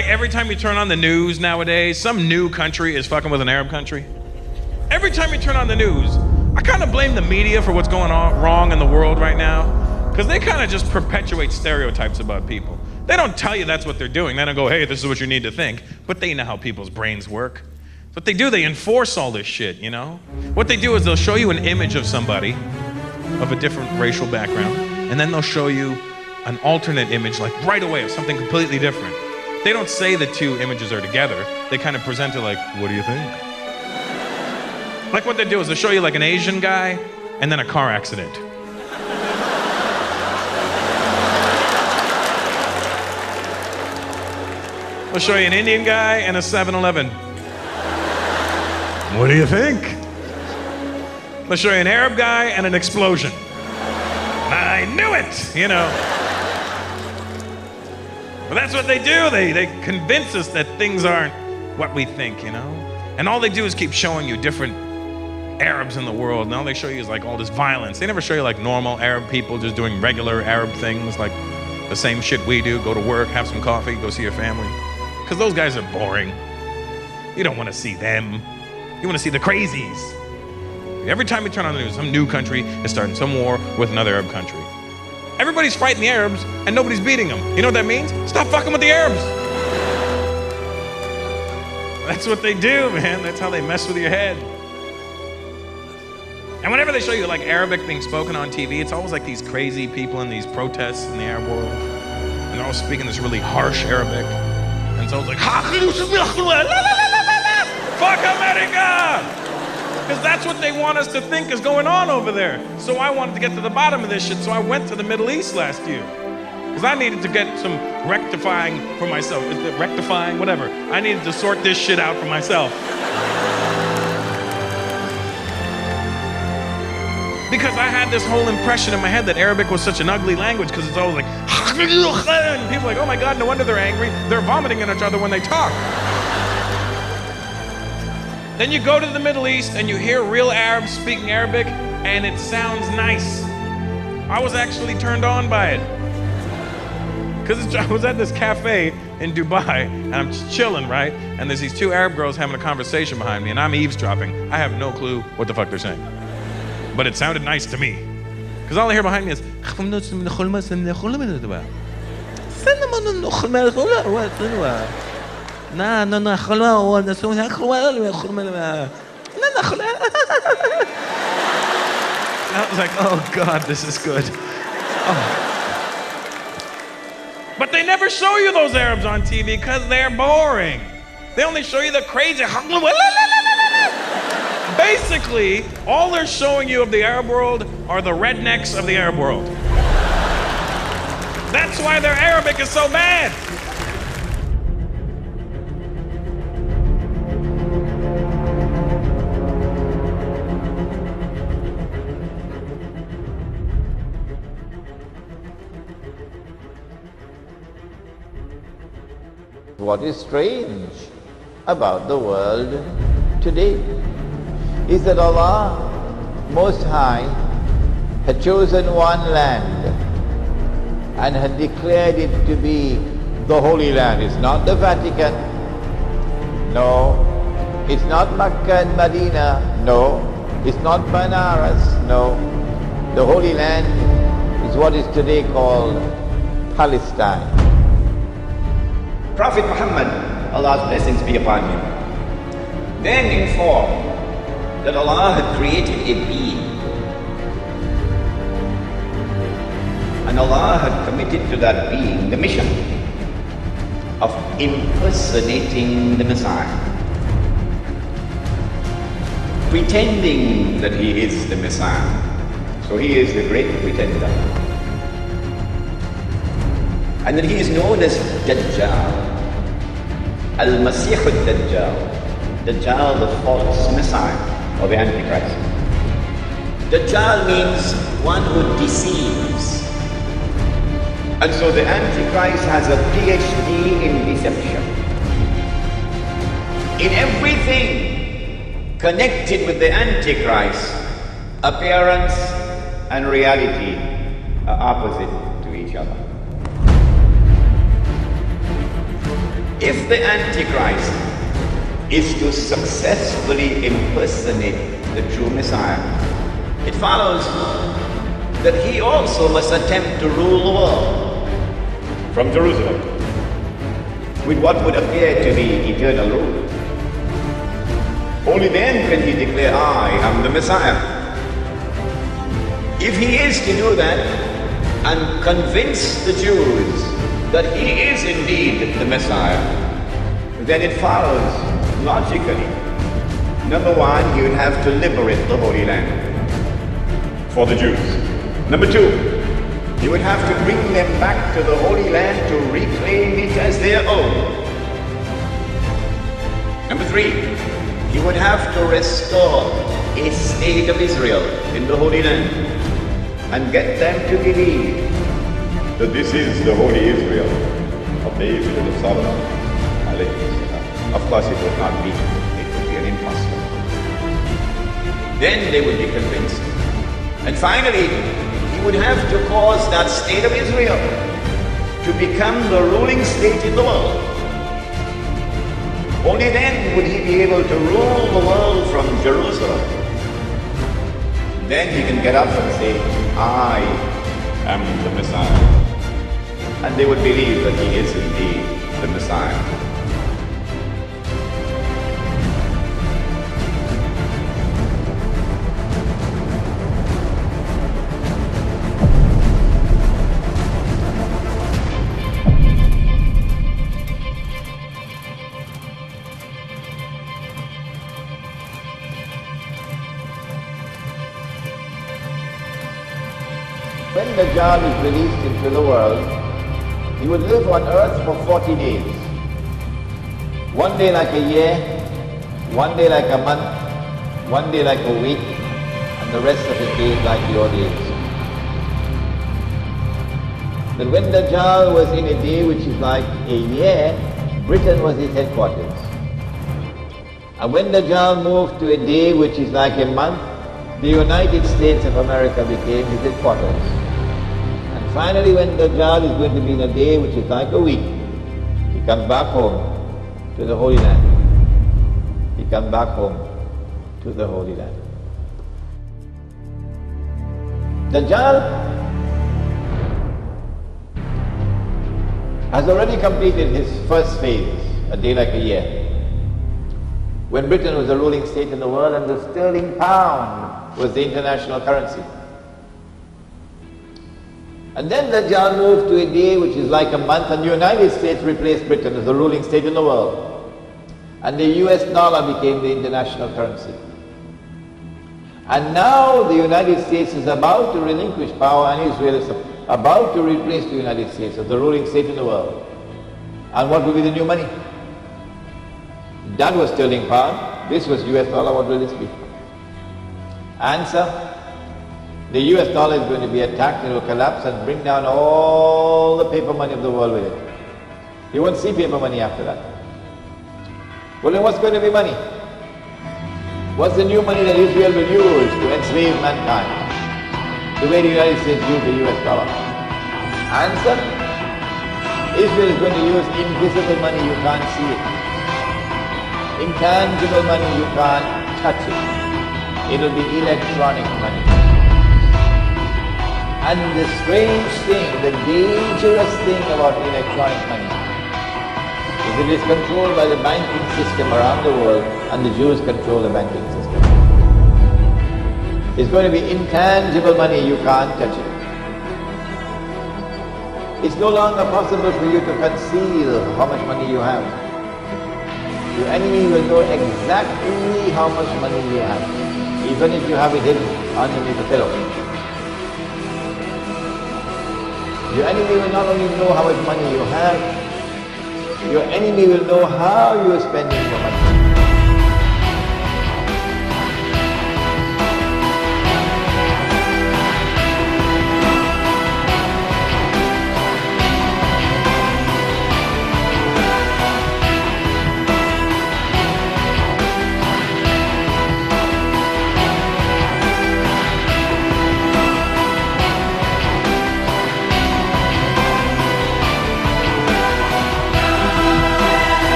like every time you turn on the news nowadays, some new country is fucking with an Arab country? Every time you turn on the news, I kind of blame the media for what's going on wrong in the world right now, because they kind of just perpetuate stereotypes about people. They don't tell you that's what they're doing. They don't go, hey, this is what you need to think. But they know how people's brains work. What they do, they enforce all this shit, you know? What they do is they'll show you an image of somebody of a different racial background, and then they'll show you an alternate image, like right away, of something completely different. They don't say the two images are together. They kind of present it like, what do you think? Like what they do is they'll show you like an Asian guy and then a car accident. They'll show you an Indian guy and a 7-Eleven. What do you think? They'll show you an Arab guy and an explosion. I knew it, you know. But that's what they do. They convince us that things aren't what we think, you know? And all they do is keep showing you different Arabs in the world, and all they show you is like all this violence. They never show you like normal Arab people just doing regular Arab things, like the same shit we do, go to work, have some coffee, go see your family. Because those guys are boring. You don't want to see them. You want to see the crazies. Every time you turn on the news, some new country is starting some war with another Arab country. Everybody's fighting the Arabs and nobody's beating them. You know what that means? Stop fucking with the Arabs. That's what they do, man. That's how they mess with your head. And whenever they show you like Arabic being spoken on TV, it's always like these crazy people in these protests in the Arab world. And they're all speaking this really harsh Arabic. And it's always like, fuck America! Because that's what they want us to think is going on over there. So I wanted to get to the bottom of this shit, so I went to the Middle East last year. Because I needed to get some rectifying for myself. Is it rectifying? Whatever. I needed to sort this shit out for myself. Because I had this whole impression in my head that Arabic was such an ugly language because it's always like, and people are like, oh my God, no wonder they're angry. They're vomiting on each other when they talk. Then you go to the Middle East and you hear real Arabs speaking Arabic and it sounds nice. I was actually turned on by it. Because I was at this cafe in Dubai and I'm just chilling, right? And there's these two Arab girls having a conversation behind me and I'm eavesdropping. I have no clue what the fuck they're saying. But it sounded nice to me. Because all I hear behind me is I was like, oh God, this is good. Oh. But they never show you those Arabs on TV because they're boring. They only show you the crazy. Basically, all they're showing you of the Arab world are the rednecks of the Arab world. That's why their Arabic is so bad. What is strange about the world today is that Allah Most High had chosen one land and had declared it to be the Holy Land. It's not the Vatican, no. It's not Mecca and Medina, no. It's not Banaras, no. The Holy Land is what is today called Palestine. Prophet Muhammad, Allah's blessings be upon him, then informed that Allah had created a being, and Allah had committed to that being the mission of impersonating the Messiah, pretending that he is the Messiah. So he is the great pretender. And that he is known as Dajjal, Al-Masih al-Dajjal, Dajjal the false Messiah, or the Antichrist. Dajjal means one who deceives. And so the Antichrist has a PhD in deception. In everything connected with the Antichrist, appearance and reality are opposite to each other. If the Antichrist is to successfully impersonate the true Messiah, it follows that he also must attempt to rule the world from Jerusalem with what would appear to be eternal rule. Only then can he declare, I am the Messiah. If he is to do that and convince the Jews that he is indeed the Messiah, then it follows logically. Number one, he would have to liberate the Holy Land for the Jews. Number two, he would have to bring them back to the Holy Land to reclaim it as their own. Number three, he would have to restore a state of Israel in the Holy Land and get them to believe that this is the Holy Israel of David and of Solomon. Of course, it would not be. It would be an impossible. Then they would be convinced. And finally, he would have to cause that state of Israel to become the ruling state in the world. Only then would he be able to rule the world from Jerusalem. Then he can get up and say, I am the Messiah. And they would believe that he is indeed the Messiah. When Dajjal is released into the world, he would live on earth for 40 days. One day like a year, one day like a month, one day like a week, and the rest of his days like your days. That when Dajjal was in a day which is like a year, Britain was his headquarters. And when Dajjal moved to a day which is like a month, the United States of America became his headquarters. And finally, when Dajjal is going to be in a day which is like a week, he comes back home to the Holy Land. He comes back home to the Holy Land. Dajjal has already completed his first phase, a day like a year, when Britain was the ruling state in the world and the sterling pound was the international currency. And then Dajjal moved to a day which is like a month, and the United States replaced Britain as the ruling state in the world. And the US dollar became the international currency. And now the United States is about to relinquish power, and Israel is about to replace the United States as the ruling state in the world. And what will be the new money? That was sterling pound. This was US dollar. What will this be? Answer: the US dollar is going to be attacked, it will collapse and bring down all the paper money of the world with it. You won't see paper money after that. Well, then what's going to be money? What's the new money that Israel will use to enslave mankind? The way the United States used the US dollar. Answer: Israel is going to use invisible money, you can't see it. Intangible money, you can't touch it. It'll be electronic money. And the strange thing, the dangerous thing about electronic money is it is controlled by the banking system around the world, and the Jews control the banking system. It's going to be intangible money, you can't touch it. It's no longer possible for you to conceal how much money you have. Your enemy will know exactly how much money you have, even if you have it hidden underneath the pillow. Your enemy will not only know how much money you have, your enemy will know how you are spending your money.